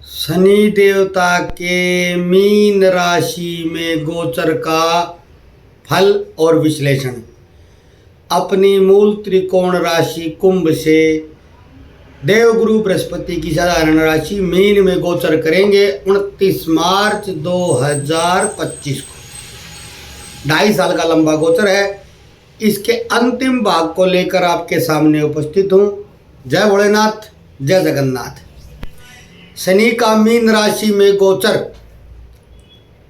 शनि देवता के मीन राशि में गोचर का फल और विश्लेषण। अपनी मूल त्रिकोण राशि कुंभ से देवगुरु बृहस्पति की साधारण राशि मीन में गोचर करेंगे 29 मार्च 2025 को। 2.5 साल का लंबा गोचर है। इसके अंतिम भाग को लेकर आपके सामने उपस्थित हूँ। जय भोलेनाथ, जय जगन्नाथ। शनि का मीन राशि में गोचर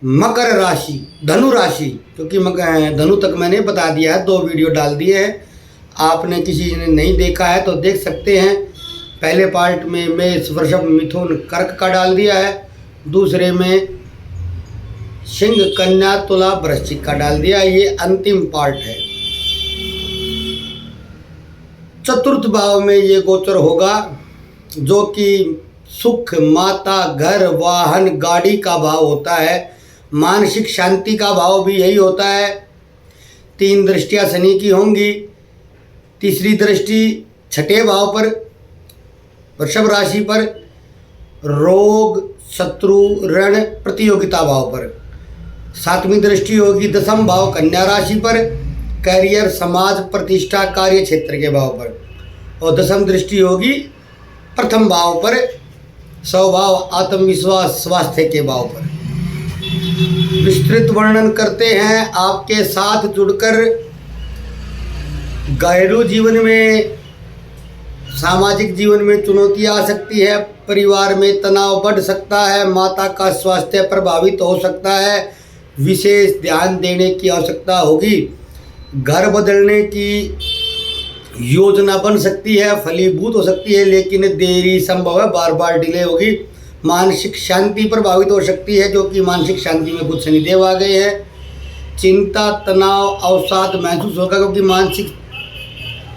मकर राशि, धनु राशि, क्योंकि धनु तक मैंने बता दिया है, 2 वीडियो डाल दिए हैं। आपने किसी ने नहीं देखा है तो देख सकते हैं। पहले पार्ट में मेष, वृषभ, मिथुन, कर्क का डाल दिया है। दूसरे में सिंह, कन्या, तुला, वृश्चिक का डाल दिया। ये अंतिम पार्ट है। चतुर्थ भाव में ये गोचर होगा, जो कि सुख, माता, घर, वाहन, गाड़ी का भाव होता है। मानसिक शांति का भाव भी यही होता है। 3 दृष्टियां शनि की होंगी। तीसरी दृष्टि 6ठे भाव पर, वृषभ राशि पर, रोग, शत्रु, ऋण, प्रतियोगिता भाव पर। 7वीं दृष्टि होगी 10th भाव कन्या राशि पर, करियर, समाज, प्रतिष्ठा, कार्य क्षेत्र के भाव पर। और 10वीं दृष्टि होगी 1st भाव पर, स्वभाव, आत्मविश्वास, स्वास्थ्य के भाव पर। विस्तृत वर्णन करते हैं। आपके साथ जुड़कर घरेलू जीवन में, सामाजिक जीवन में चुनौतियां आ सकती है। परिवार में तनाव बढ़ सकता है। माता का स्वास्थ्य प्रभावित हो सकता है। विशेष ध्यान देने की आवश्यकता होगी। घर बदलने की योजना बन सकती है, फलीभूत हो सकती है, लेकिन देरी संभव है, बार बार डिले होगी। मानसिक शांति प्रभावित हो सकती है, जो कि मानसिक शांति में कुछ शनिदेव आ गए हैं। चिंता, तनाव, अवसाद महसूस होगा, क्योंकि मानसिक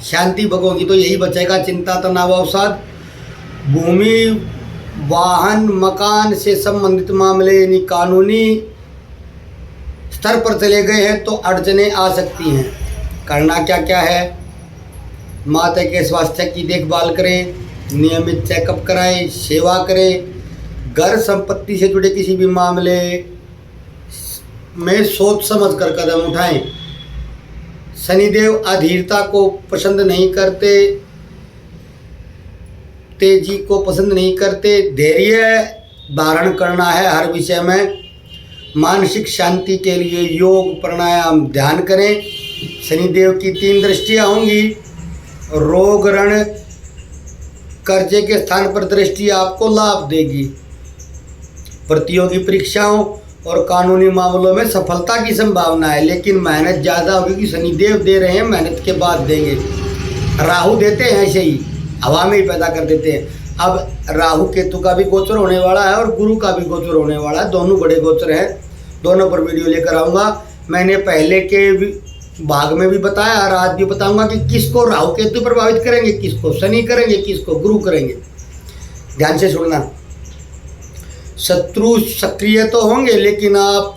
शांति भगोगी तो यही बचेगा, चिंता, तनाव, अवसाद। भूमि, वाहन, मकान से संबंधित मामले यानी कानूनी स्तर पर चले गए हैं तो अड़चनें आ सकती हैं। करना क्या क्या है? माता के स्वास्थ्य की देखभाल करें, नियमित चेकअप कराएं, सेवा करें। घर संपत्ति से जुड़े किसी भी मामले में सोच समझ कर कदम उठाएं। शनिदेव अधीरता को पसंद नहीं करते, तेजी को पसंद नहीं करते। धैर्य धारण करना है हर विषय में। मानसिक शांति के लिए योग, प्राणायाम, ध्यान करें। शनिदेव की 3 दृष्टियां होंगी। रोग, ऋण, कर्जे के स्थान पर दृष्टि आपको लाभ देगी। प्रतियोगी परीक्षाओं और कानूनी मामलों में सफलता की संभावना है, लेकिन मेहनत ज़्यादा होगी कि शनिदेव दे रहे हैं, मेहनत के बाद देंगे। राहु देते हैं ऐसे ही, हवा में ही पैदा कर देते हैं। अब राहु केतु का भी गोचर होने वाला है और गुरु का भी गोचर होने वाला है। दोनों बड़े गोचर हैं, दोनों पर वीडियो लेकर आऊँगा। मैंने पहले के भाग में भी बताया और आज भी बताऊंगा कि किसको राहु केतु प्रभावित करेंगे, किसको शनि करेंगे, किसको गुरु करेंगे। ध्यान से सुनना। शत्रु सक्रिय तो होंगे, लेकिन आप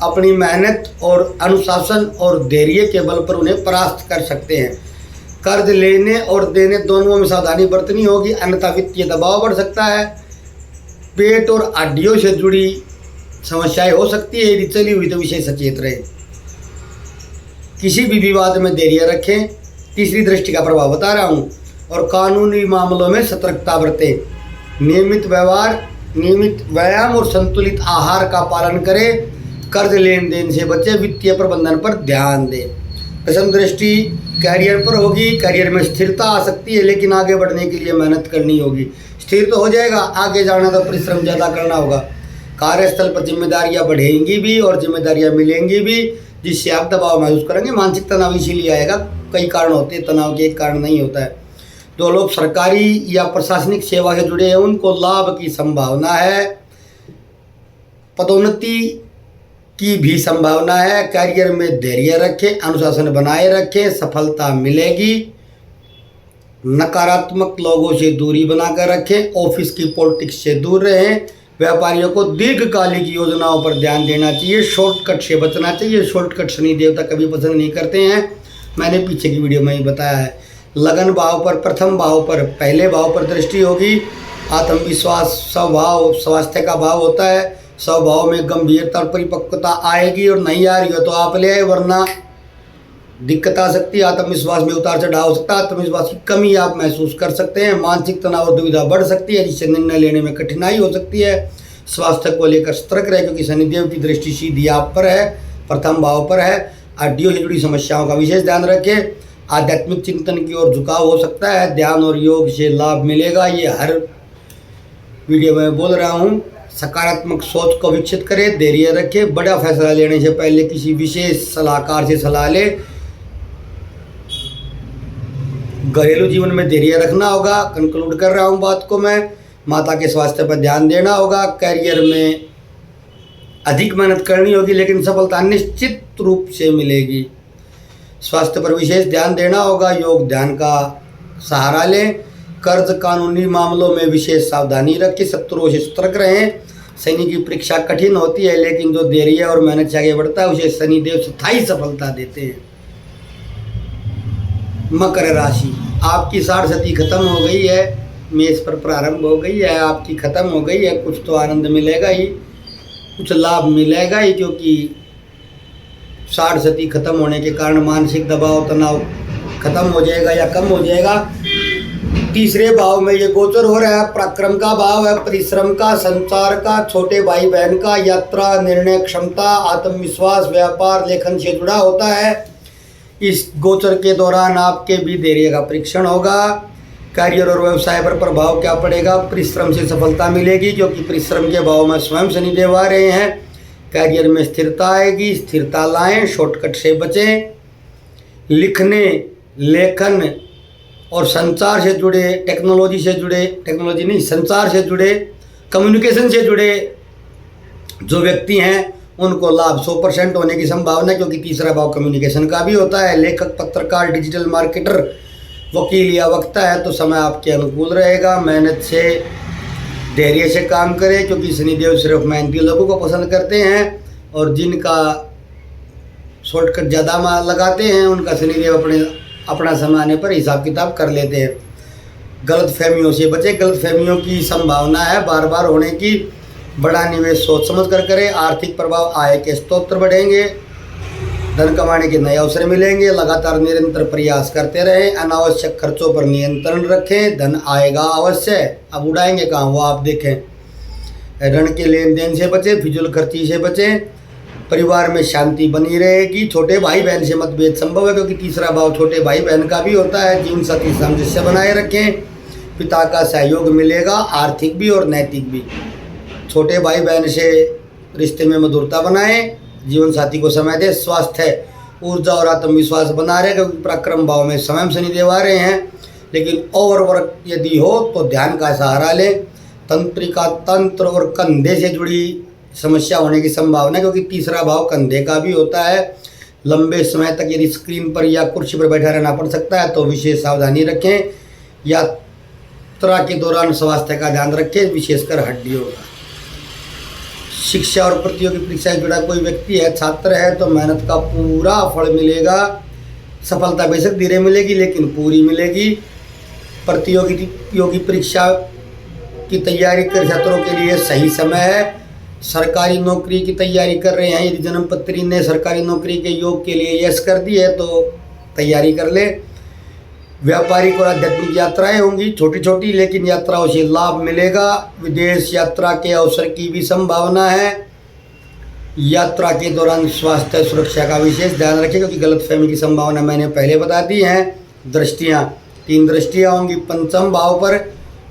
अपनी मेहनत और अनुशासन और धैर्य के बल पर उन्हें परास्त कर सकते हैं। कर्ज लेने और देने दोनों में सावधानी बरतनी होगी, अन्यथा वित्तीय दबाव बढ़ सकता है। पेट और हड्डियों से जुड़ी समस्याएं हो सकती है, यदि चली हुई तो विशेष सचेत रहे। किसी भी विवाद में धैर्य रखें। तीसरी दृष्टि का प्रभाव बता रहा हूँ। और कानूनी मामलों में सतर्कता बरतें। नियमित व्यवहार, नियमित व्यायाम और संतुलित आहार का पालन करें। कर्ज लेन देन से बचें। वित्तीय प्रबंधन पर ध्यान दें। 10वीं दृष्टि कैरियर पर होगी। कैरियर में स्थिरता आ सकती है, लेकिन आगे बढ़ने के लिए मेहनत करनी होगी। स्थिर तो हो जाएगा, आगे जाना तो परिश्रम ज़्यादा करना होगा। कार्यस्थल पर जिम्मेदारियाँ बढ़ेंगी भी और जिम्मेदारियाँ मिलेंगी भी, जिससे आप दबाव महसूस करेंगे। मानसिक तनाव इसीलिए आएगा, कई कारण होते हैं, तनाव के एक कारण नहीं होता है। जो लोग सरकारी या प्रशासनिक सेवा से जुड़े हैं उनको लाभ की संभावना है। पदोन्नति की भी संभावना है। करियर में धैर्य रखें, अनुशासन बनाए रखें, सफलता मिलेगी। नकारात्मक लोगों से दूरी बनाकर रखें। ऑफिस की पॉलिटिक्स से दूर रहें। व्यापारियों को दीर्घकालिक योजनाओं पर ध्यान देना चाहिए। शॉर्टकट से बचना चाहिए। शॉर्टकट शनि देवता कभी पसंद नहीं करते हैं, मैंने पीछे की वीडियो में ही बताया है। लगन भाव पर, 1st भाव पर, पहले भाव पर दृष्टि होगी। आत्मविश्वास स्वभाव स्वास्थ्य का भाव होता है। स्वभाव में गंभीरता और परिपक्वता आएगी, और नहीं आ रही हो तो आप ले आए, वरना दिक्कत आ सकती है। आत्मविश्वास में उतार चढ़ाव हो सकता है। आत्मविश्वास की कमी आप महसूस कर सकते हैं। मानसिक तनाव और दुविधा बढ़ सकती है, जिससे निर्णय लेने में कठिनाई हो सकती है। स्वास्थ्य को लेकर सतर्क रहे, क्योंकि शनिदेव की दृष्टि सीधी आप पर है, प्रथम भाव पर है। हड्डियों से जुड़ी समस्याओं का विशेष ध्यान रखें। आध्यात्मिक चिंतन की ओर झुकाव हो सकता है। ध्यान और योग से लाभ मिलेगा, ये हर वीडियो में बोल रहा हूँ। सकारात्मक सोच को विकसित करें, धैर्य रखें। बड़ा फैसला लेने से पहले किसी विशेष सलाहकार से सलाह लें। घरेलू जीवन में धैर्य रखना होगा। कंक्लूड कर रहा हूँ बात को मैं। माता के स्वास्थ्य पर ध्यान देना होगा। करियर में अधिक मेहनत करनी होगी, लेकिन सफलता निश्चित रूप से मिलेगी। स्वास्थ्य पर विशेष ध्यान देना होगा। योग ध्यान का सहारा लें। कर्ज कानूनी मामलों में विशेष सावधानी रखें। शत्रुओं से सतर्क रहें। शनि की परीक्षा कठिन होती है, लेकिन जो धैर्य और मेहनत से आगे बढ़ता है उसे शनिदेव स्थायी सफलता देते हैं। मकर राशि, आपकी साढ़सती खत्म हो गई है। मेष पर प्रारंभ हो गई है, आपकी खत्म हो गई है। कुछ तो आनंद मिलेगा ही, कुछ लाभ मिलेगा ही, क्योंकि साढ़सती खत्म होने के कारण मानसिक दबाव तनाव खत्म हो जाएगा या कम हो जाएगा। तीसरे भाव में ये गोचर हो रहा है। पराक्रम का भाव है, परिश्रम का, संचार का, छोटे भाई बहन का, यात्रा, निर्णय क्षमता, आत्मविश्वास, व्यापार, लेखन से जुड़ा होता है। इस गोचर के दौरान आपके भी धैर्य का परीक्षण होगा। करियर और व्यवसाय पर प्रभाव क्या पड़ेगा? परिश्रम से सफलता मिलेगी, क्योंकि परिश्रम के भाव में स्वयं शनिदेव आ रहे हैं। करियर में स्थिरता आएगी, स्थिरता लाएं, शॉर्टकट से बचें। लिखने, लेखन और संचार से जुड़े, संचार से जुड़े, कम्युनिकेशन से जुड़े जो व्यक्ति हैं उनको लाभ 100% होने की संभावना है, क्योंकि तीसरा भाव कम्युनिकेशन का भी होता है। लेखक, पत्रकार, डिजिटल मार्केटर, वकील या वक्ता है तो समय आपके अनुकूल रहेगा। मेहनत से, धैर्य से काम करें, क्योंकि शनिदेव सिर्फ मेहनती लोगों को पसंद करते हैं, और जिनका शॉर्टकट ज़्यादा लगाते हैं उनका शनिदेव अपना समय आने पर हिसाब किताब कर लेते हैं। गलत फहमियों से बचें। गलत फहमियों की संभावना है बार बार होने की। बड़ा निवेश सोच समझ कर करें। आर्थिक प्रभाव, आय के स्रोत बढ़ेंगे, धन कमाने के नए अवसर मिलेंगे। लगातार निरंतर प्रयास करते रहें। अनावश्यक खर्चों पर नियंत्रण रखें। धन आएगा अवश्य, अब उड़ाएंगे कहाँ वो आप देखें। ऋण के लेन देन से बचें, फिजूल खर्ची से बचें। परिवार में शांति बनी रहेगी। छोटे भाई बहन से मतभेद संभव है, क्योंकि तीसरा भाव छोटे भाई बहन का भी होता है। जीवन साथी सामंजस्य बनाए रखें। पिता का सहयोग मिलेगा, आर्थिक भी और नैतिक भी। छोटे भाई बहन से रिश्ते में मधुरता बनाएं। जीवन साथी को समय दें। स्वास्थ्य, ऊर्जा और आत्मविश्वास बना रहे, क्योंकि पराक्रम भाव में स्वयं शनिदेव आ रहे हैं। लेकिन ओवरवर्क यदि हो तो ध्यान का सहारा लें। तंत्रिका, तंत्र और कंधे से जुड़ी समस्या होने की संभावना है, क्योंकि तीसरा भाव कंधे का भी होता है। लंबे समय तक यदि स्क्रीन पर या कुर्सी पर बैठा रहना पड़ सकता है तो विशेष सावधानी रखें। यात्रा के दौरान स्वास्थ्य का ध्यान रखें, विशेषकर हड्डियों का। शिक्षा और प्रतियोगी परीक्षा से जुड़ा कोई व्यक्ति है, छात्र है, तो मेहनत का पूरा फल मिलेगा। सफलता बेशक धीरे मिलेगी, लेकिन पूरी मिलेगी। प्रतियोगी परीक्षा की तैयारी कर छात्रों के लिए सही समय है। सरकारी नौकरी की तैयारी कर रहे हैं, यदि जन्मपत्री ने सरकारी नौकरी के योग के लिए यस कर दी है तो तैयारी कर ले। व्यापारिक और आध्यात्मिक यात्राएं होंगी, छोटी छोटी, लेकिन यात्राओं से लाभ मिलेगा। विदेश यात्रा के अवसर की भी संभावना है। यात्रा के दौरान स्वास्थ्य सुरक्षा का विशेष ध्यान रखें, क्योंकि गलतफहमी की संभावना मैंने पहले बता दी है। दृष्टियाँ, 3 दृष्टियाँ होंगी पंचम भाव पर,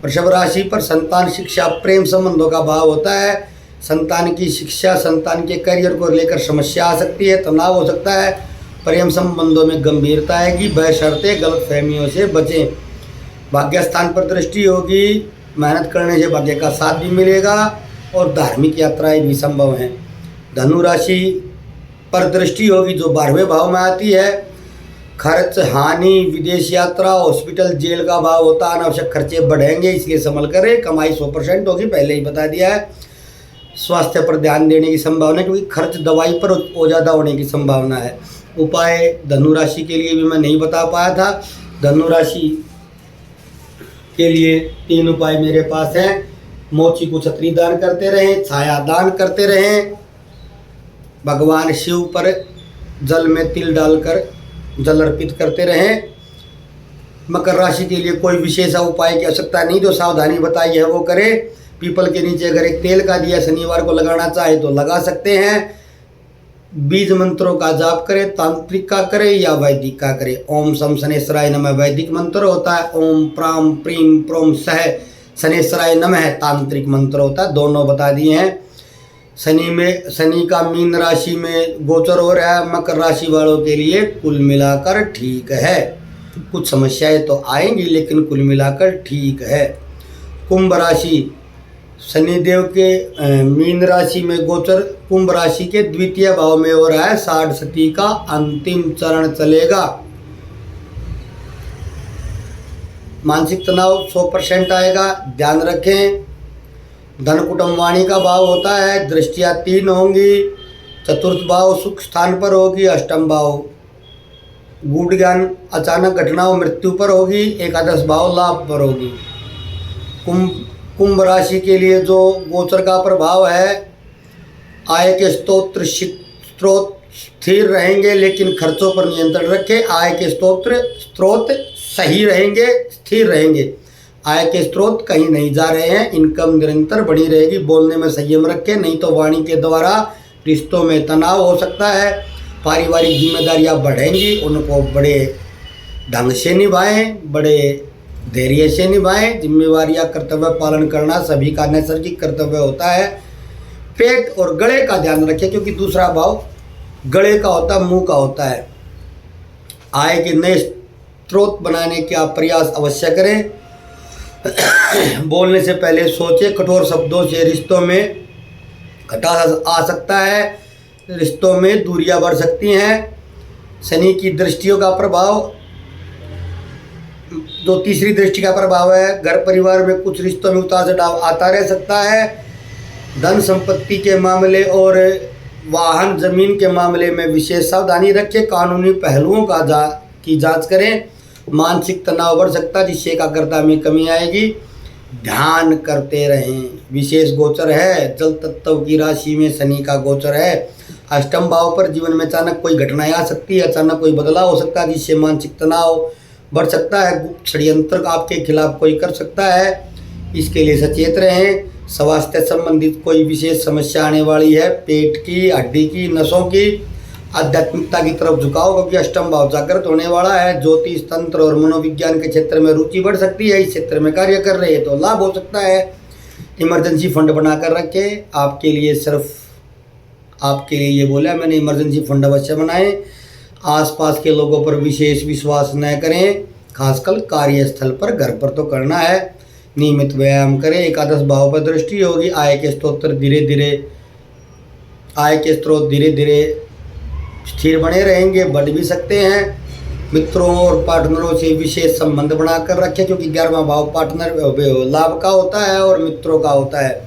वृषभ राशि पर। संतान, शिक्षा, प्रेम संबंधों का भाव होता है। संतान की शिक्षा, संतान के करियर को लेकर समस्या आ सकती है, तनाव हो सकता है। प्रेम संबंधों में गंभीरता आएगी, बशर्ते गलत फहमियों से बचें। भाग्य स्थान पर दृष्टि होगी, मेहनत करने से भाग्य का साथ भी मिलेगा, और धार्मिक यात्राएं भी संभव हैं। धनु राशि पर दृष्टि होगी, जो 12वें भाव में आती है। खर्च, हानि, विदेश यात्रा, हॉस्पिटल, जेल का भाव होता है। अनावश्यक खर्चे बढ़ेंगे, इसलिए संभल करें। कमाई 100% होगी, पहले ही बता दिया है। स्वास्थ्य पर ध्यान देने की संभावना है, क्योंकि खर्च दवाई पर ज़्यादा होने की संभावना है। उपाय धनु राशि के लिए भी मैं नहीं बता पाया था। धनु राशि के लिए 3 उपाय मेरे पास हैं। मोची को छतरी दान करते रहें, छाया दान करते रहें, भगवान शिव पर जल में तिल डालकर जल अर्पित करते रहें। मकर राशि के लिए कोई विशेष उपाय की आवश्यकता नहीं, जो सावधानी बताई है वो करें। पीपल के नीचे अगर एक तेल का दिया शनिवार को लगाना चाहे तो लगा सकते हैं। बीज मंत्रों का जाप करें, तांत्रिक का करें या वैदिक का करें। ओम सम शनेश्वराय नमः वैदिक मंत्र होता है, ओम प्राम प्रीम प्रोम सह शनेश्वराय नमः तांत्रिक मंत्र होता है। दोनों बता दिए हैं। शनि का मीन राशि में गोचर हो रहा है। मकर राशि वालों के लिए कुल मिलाकर ठीक है, कुछ समस्याएं तो आएंगी लेकिन कुल मिलाकर ठीक है। कुंभ राशि, शनिदेव के मीन राशि में गोचर कुंभ राशि के द्वितीय भाव में हो रहा है। 60 सती का अंतिम चरण चलेगा। मानसिक तनाव 100% आएगा, ध्यान रखें। धन कुटुंब वाणी का भाव होता है, दृष्टियां 3 होंगी। चतुर्थ भाव सुख स्थान पर होगी, अष्टम भाव गूढ़ ज्ञान अचानक घटनाओं मृत्यु पर होगी, एकादश भाव लाभ पर होगी। कुंभ राशि के लिए जो गोचर का प्रभाव है, आय के स्रोत स्थिर रहेंगे लेकिन खर्चों पर नियंत्रण रखें। आय के स्रोत सही रहेंगे, स्थिर रहेंगे। आय के स्रोत कहीं नहीं जा रहे हैं, इनकम निरंतर बनी रहेगी। बोलने में संयम रखें, नहीं तो वाणी के द्वारा रिश्तों में तनाव हो सकता है। पारिवारिक जिम्मेदारियां बढ़ेंगी, उनको बड़े ढंग से निभाएं, बड़े धैर्य से निभाएं। जिम्मेवारियां कर्तव्य पालन करना सभी का नैसर्गिक कर्तव्य होता है। पेट और गले का ध्यान रखें, क्योंकि दूसरा भाव गले का होता है, मुंह का होता है। आय के नए स्रोत बनाने का प्रयास अवश्य करें। बोलने से पहले सोचें, कठोर शब्दों से रिश्तों में खटास आ सकता है, रिश्तों में दूरियां बढ़ सकती हैं। शनि की दृष्टियों का प्रभाव, जो तीसरी दृष्टि का प्रभाव है, घर परिवार में कुछ रिश्तों में उतार चढ़ाव आता रह सकता है। धन संपत्ति के मामले और वाहन जमीन के मामले में विशेष सावधानी रखें। कानूनी पहलुओं की जांच करें। मानसिक तनाव बढ़ सकता है, जिससे एकाग्रता में कमी आएगी। ध्यान करते रहें। विशेष गोचर है, जल तत्व की राशि में शनि का गोचर है। अष्टम भाव पर जीवन में अचानक कोई घटनाएं आ सकती है, अचानक कोई बदलाव हो सकता है, जिससे मानसिक तनाव बढ़ सकता है। गुप्त षड्यंत्र आपके खिलाफ कोई कर सकता है, इसके लिए सचेत रहें। स्वास्थ्य संबंधित कोई विशेष समस्या आने वाली है, पेट की, हड्डी की, नसों की। आध्यात्मिकता की तरफ झुकाव, क्योंकि अष्टम भाव जागृत होने वाला है। ज्योतिष, तंत्र और मनोविज्ञान के क्षेत्र में रुचि बढ़ सकती है। इस क्षेत्र में कार्य कर रहे हैं तो लाभ हो सकता है। इमरजेंसी फंड बनाकर रखें। आपके लिए सिर्फ आपके लिए ये बोला मैंने, इमरजेंसी फंड अवश्य बनाएं। आसपास के लोगों पर विशेष विश्वास न करें, खासकर कार्यस्थल पर, घर पर तो करना है। नियमित व्यायाम करें। एकादश भाव पर दृष्टि होगी। आय के स्रोत धीरे धीरे स्थिर बने रहेंगे, बढ़ भी सकते हैं। मित्रों और पार्टनरों से विशेष संबंध बनाकर रखें, क्योंकि 11वां भाव पार्टनर लाभ का होता है और मित्रों का होता है।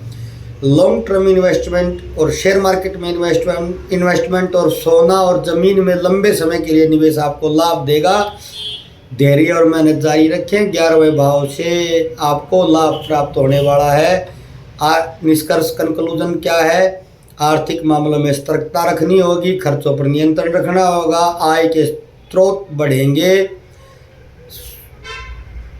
लॉन्ग टर्म इन्वेस्टमेंट और शेयर मार्केट में इन्वेस्टमेंट और सोना और ज़मीन में लंबे समय के लिए निवेश आपको लाभ देगा। धैर्य और मेहनत जारी रखें। 11वें भाव से आपको लाभ प्राप्त होने वाला है। निष्कर्ष कंक्लूजन क्या है? आर्थिक मामलों में सतर्कता रखनी होगी, खर्चों पर नियंत्रण रखना होगा, आय के स्रोत बढ़ेंगे,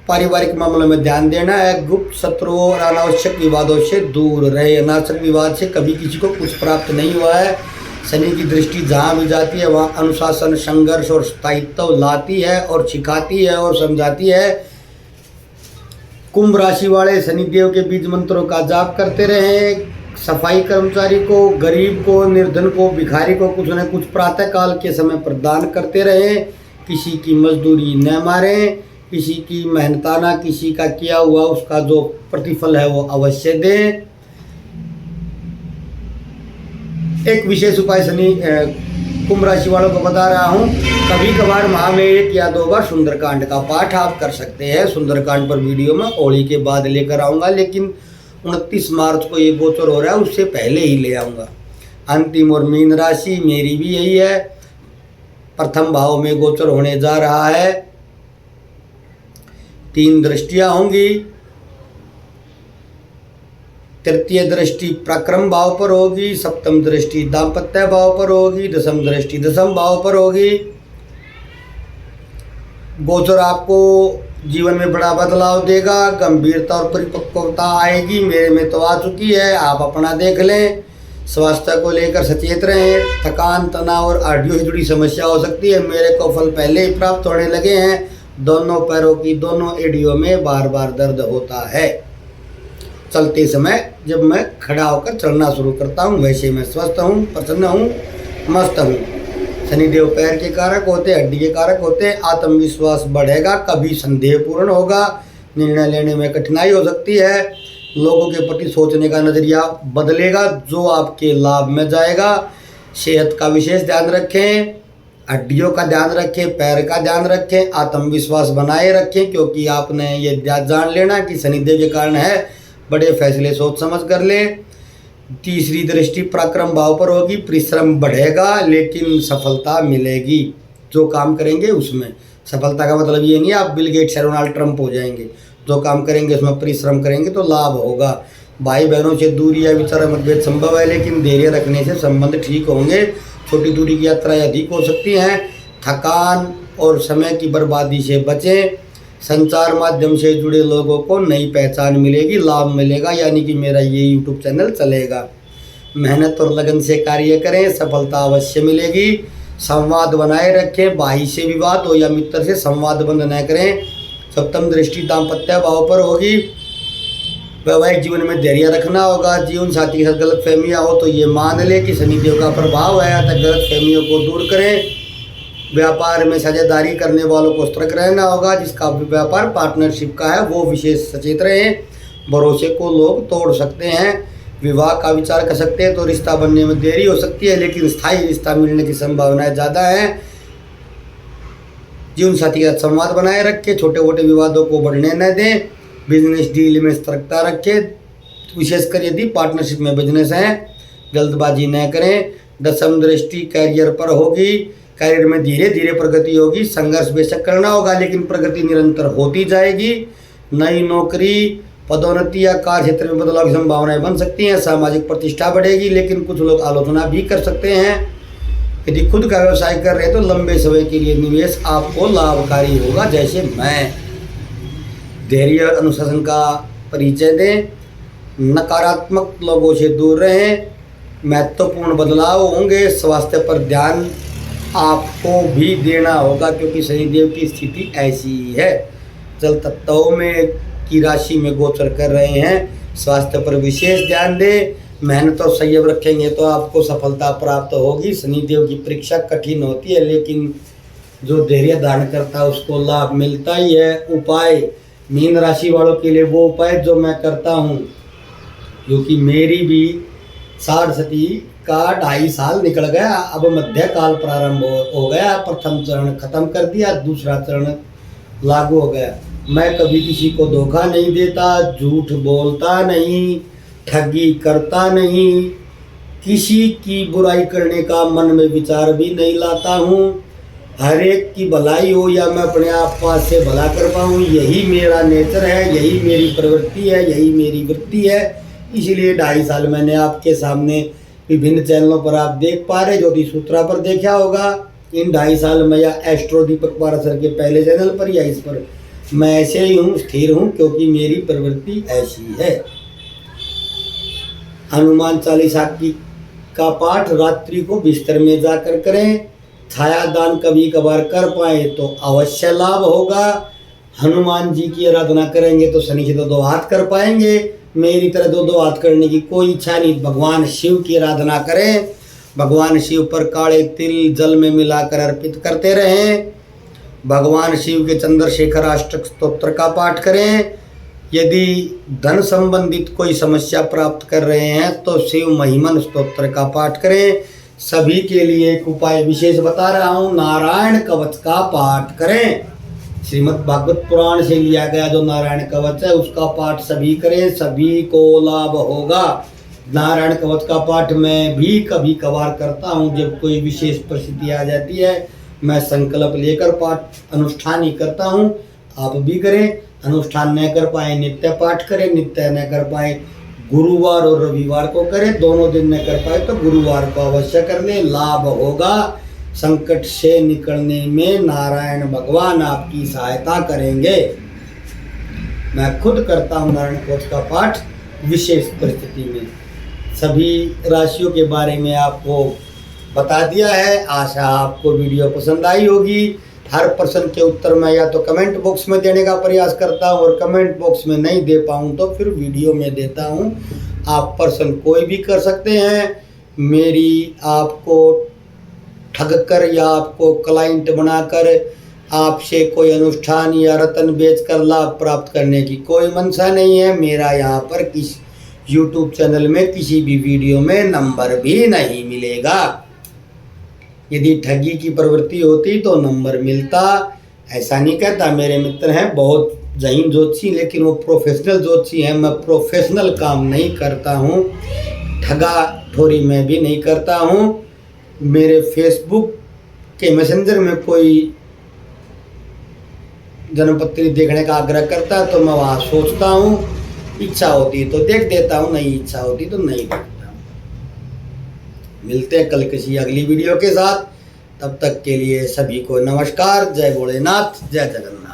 पारिवारिक मामलों में ध्यान देना है, गुप्त शत्रुओं और अनावश्यक विवादों से दूर रहे। अनावश्यक विवाद से कभी किसी को कुछ प्राप्त नहीं हुआ है। शनि की दृष्टि जहाँ भी जाती है वहाँ अनुशासन, संघर्ष और स्थायित्व लाती है और सिखाती है और समझाती है। कुंभ राशि वाले शनिदेव के बीज मंत्रों का जाप करते रहें। सफाई कर्मचारी को, गरीब को, निर्धन को, भिखारी को कुछ न कुछ प्रातः काल के समय पर दान करते रहें। किसी की मजदूरी न मारें, किसी की मेहनताना, किसी का किया हुआ उसका जो प्रतिफल है वो अवश्य दें। एक विशेष उपाय शनि कुंभ राशि वालों को बता रहा हूँ। कभी कभार माह में 1 या 2 बार सुंदरकांड का पाठ आप कर सकते हैं। सुंदरकांड पर वीडियो में होली के बाद लेकर आऊँगा, लेकिन 29 मार्च को ये गोचर हो रहा है, उससे पहले ही ले आऊँगा। अंतिम और मीन राशि मेरी भी यही है। प्रथम भाव में गोचर होने जा रहा है। 3 दृष्टियां होंगी। तृतीय दृष्टि प्रक्रम भाव पर होगी, सप्तम दृष्टि दाम्पत्य भाव पर होगी, दशम दृष्टि दशम भाव पर होगी। गोचर आपको जीवन में बड़ा बदलाव देगा, गंभीरता और परिपक्वता आएगी। मेरे में तो आ चुकी है, आप अपना देख लें। स्वास्थ्य को लेकर सचेत रहें। थकान, तनाव और हड्डियों से जुड़ी समस्या हो सकती है। मेरे को फल पहले ही प्राप्त होने लगे हैं। दोनों पैरों की दोनों एड़ियों में बार बार दर्द होता है। चलते समय जब मैं खड़ा होकर चलना शुरू करता हूँ, वैसे मैं स्वस्थ हूँ, प्रसन्न हूँ, मस्त हूँ। शनिदेव पैर के कारक होते, हड्डी के कारक होते। आत्मविश्वास बढ़ेगा, कभी संदेह पूर्ण होगा, निर्णय लेने में कठिनाई हो सकती है। लोगों के प्रति सोचने का नज़रिया बदलेगा, जो आपके लाभ में जाएगा। सेहत का विशेष ध्यान रखें, हड्डियों का ध्यान रखें, पैर का ध्यान रखें, आत्मविश्वास बनाए रखें, क्योंकि आपने ये जान लेना कि शनिदेव के कारण है। बड़े फैसले सोच समझ कर ले। तीसरी दृष्टि पराक्रम भाव पर होगी। परिश्रम बढ़ेगा लेकिन सफलता मिलेगी। जो काम करेंगे उसमें सफलता का मतलब ये नहीं आप बिल गेट्स या डोनाल्ड ट्रंप हो जाएंगे। जो काम करेंगे उसमें परिश्रम करेंगे तो लाभ होगा। भाई बहनों से दूरी या विचार मतभेद संभव है, लेकिन धैर्य रखने से संबंध ठीक होंगे। छोटी दूरी की यात्राएं अधिक हो सकती हैं। थकान और समय की बर्बादी से बचें। संचार माध्यम से जुड़े लोगों को नई पहचान मिलेगी, लाभ मिलेगा, यानी कि मेरा ये यूट्यूब चैनल चलेगा। मेहनत और लगन से कार्य करें, सफलता अवश्य मिलेगी। संवाद बनाए रखें, भाई से विवाद हो या मित्र से संवाद बंद न करें। सप्तम दृष्टि दाम्पत्य भाव पर होगी। वैवाहिक जीवन में धैर्य रखना होगा। जीवन साथी के साथ गलत फहमियाँ हो तो ये मान ले कि शनिदेव का प्रभाव है, अतः गलत फहमियों को दूर करें। व्यापार में साझेदारी करने वालों को सतर्क रहना होगा। जिसका व्यापार पार्टनरशिप का है वो विशेष सचेत रहें। भरोसे को लोग तोड़ सकते हैं। विवाह का विचार कर सकते हैं तो रिश्ता बनने में देरी हो सकती है, लेकिन स्थायी रिश्ता मिलने की संभावनाएं ज़्यादा हैं। जीवन साथी के साथ संवाद बनाए रखें, छोटे मोटे विवादों को बढ़ने न दें। बिजनेस डील में सतर्कता रखें, विशेषकर यदि पार्टनरशिप में बिजनेस है। जल्दबाजी न करें। दशम दृष्टि कैरियर पर होगी। कैरियर में धीरे धीरे प्रगति होगी। संघर्ष बेशक करना होगा, लेकिन प्रगति निरंतर होती जाएगी। नई नौकरी, पदोन्नति या कार्य क्षेत्र में बदलाव की संभावनाएं बन सकती हैं। सामाजिक प्रतिष्ठा बढ़ेगी, लेकिन कुछ लोग आलोचना भी कर सकते हैं। यदि खुद का व्यवसाय कर रहे हैं तो लंबे समय के लिए निवेश आपको लाभकारी होगा, जैसे मैं। धैर्य और अनुशासन का परिचय दें। नकारात्मक लोगों से दूर रहें। महत्वपूर्ण बदलाव होंगे। स्वास्थ्य पर ध्यान आपको भी देना होगा, क्योंकि शनिदेव की स्थिति ऐसी ही है। जल तत्वों में की राशि में गोचर कर रहे हैं। स्वास्थ्य पर विशेष ध्यान दें। मेहनत और संयम रखेंगे तो आपको सफलता प्राप्त होगी। शनिदेव की परीक्षा कठिन होती है, लेकिन जो धैर्य धारण करता है उसको लाभ मिलता ही है। उपाय, मीन राशि वालों के लिए वो उपाय जो मैं करता हूँ, क्योंकि मेरी भी साढ़े का 2.5 साल निकल गया। अब मध्य काल प्रारंभ हो गया। प्रथम चरण खत्म कर दिया, दूसरा चरण लागू हो गया। मैं कभी किसी को धोखा नहीं देता, झूठ बोलता नहीं, ठगी करता नहीं, किसी की बुराई करने का मन में विचार भी नहीं लाता हूँ। हर एक की भलाई हो या मैं अपने आप पास से भला कर पाऊँ, यही मेरा नेचर है, यही मेरी प्रवृत्ति है, यही मेरी वृत्ति है। इसीलिए 2.5 साल मैंने आपके सामने विभिन्न चैनलों पर आप देख पा रहे, ज्योतिष सूत्रा पर देखा होगा। इन 2.5 साल में या एस्ट्रो दीपक पाराशर के पहले चैनल पर या इस पर मैं ऐसे ही हूँ, स्थिर हूँ, क्योंकि मेरी प्रवृत्ति ऐसी है। हनुमान चालीसा का पाठ रात्रि को बिस्तर में जाकर करें। छाया दान कभी कभार कर पाए तो अवश्य लाभ होगा। हनुमान जी की आराधना करेंगे तो शनि से 2 हाथ कर पाएंगे। मेरी तरह 2 हाथ करने की कोई इच्छा नहीं। भगवान शिव की आराधना करें। भगवान शिव पर काले तिल जल में मिलाकर अर्पित करते रहें। भगवान शिव के चंद्रशेखर अष्टक स्तोत्र का पाठ करें। यदि धन संबंधित कोई समस्या प्राप्त कर रहे हैं तो शिव महिमन स्तोत्र का पाठ करें। सभी के लिए एक उपाय विशेष बता रहा हूँ, नारायण कवच का पाठ करें। श्रीमद् भागवत पुराण से लिया गया जो नारायण कवच है उसका पाठ सभी करें, सभी को लाभ होगा। नारायण कवच का पाठ मैं भी कभी कभार करता हूँ। जब कोई विशेष परिस्थिति आ जाती है मैं संकल्प लेकर पाठ अनुष्ठान ही करता हूँ। आप भी करें। अनुष्ठान न कर पाए नित्य पाठ करें, नित्य न कर पाए गुरुवार और रविवार को करें, दोनों दिन न कर पाए तो गुरुवार को अवश्य कर लें, लाभ होगा। संकट से निकलने में नारायण भगवान आपकी सहायता करेंगे। मैं खुद करता हूँ नारायण कोश का पाठ विशेष परिस्थिति में। सभी राशियों के बारे में आपको बता दिया है। आशा आपको वीडियो पसंद आई होगी। हर प्रश्न के उत्तर मैं या तो कमेंट बॉक्स में देने का प्रयास करता हूँ, और कमेंट बॉक्स में नहीं दे पाऊँ तो फिर वीडियो में देता हूँ। आप प्रश्न कोई भी कर सकते हैं। मेरी आपको ठग कर या आपको क्लाइंट बनाकर आपसे कोई अनुष्ठान या रत्न बेचकर लाभ प्राप्त करने की कोई मंशा नहीं है। मेरा यहाँ पर किस YouTube चैनल में किसी भी वीडियो में नंबर भी नहीं मिलेगा। यदि ठगी की प्रवृत्ति होती तो नंबर मिलता, ऐसा नहीं कहता। मेरे मित्र हैं बहुत जहीन ज्योतिषी, लेकिन वो प्रोफेशनल ज्योतिषी हैं। मैं प्रोफेशनल काम नहीं करता हूँ, ठगा ठोरी मैं भी नहीं करता हूँ। मेरे फेसबुक के मैसेंजर में कोई जन्मपत्री देखने का आग्रह करता है तो मैं वहाँ सोचता हूँ, इच्छा होती है तो देख देता हूँ, नहीं इच्छा होती तो नहीं देखता हूँ। मिलते हैं कल किसी अगली वीडियो के साथ। तब तक के लिए सभी को नमस्कार। जय भोलेनाथ, जय जगन्नाथ।